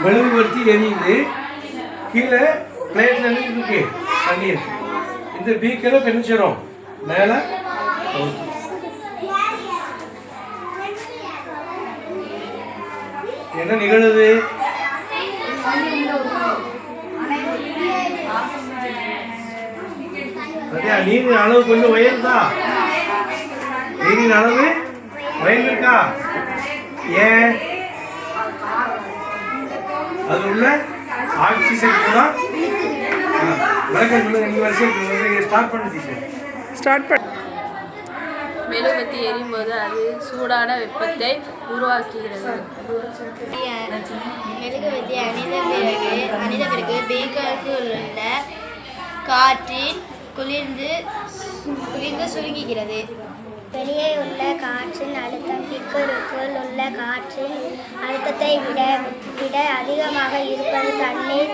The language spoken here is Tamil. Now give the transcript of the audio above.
மெழுகுவர்த்தி எரியுது. கீழே பிளேட்ல இருக்கு தண்ணீர். இந்த பீக்கரை பெண்ணிச்சிடும் மேலே என்ன நிகழுது? நீரின் அளவு கொஞ்சம் உயர்ந்தா? நீரின் அளவு உயர்ந்திருக்கா? ஏன்? அது உள்ள ஆக்சிஜன் தான். வணக்கம் சொல்லுங்க. நீங்க வரிசை ஸ்டார்ட் பண்ணுங்க. ஸ்டார்ட் பண்ண. மெழுகுவர்த்தி எரியும்போது அது சூடான வெப்பத்தை உருவாக்குகிறது. மெழுகுவர்த்தி அணிந்த பிறகு பீக்கருக்கு உள்ள காற்றில் குளிர்ந்து சுருங்குகிறது. வெளியே உள்ள காற்றின் அழுத்தம் பீக்கருக்குள் உள்ள காற்றின் அழுத்தத்தை விட அதிகமாக இருப்பது தண்ணீர்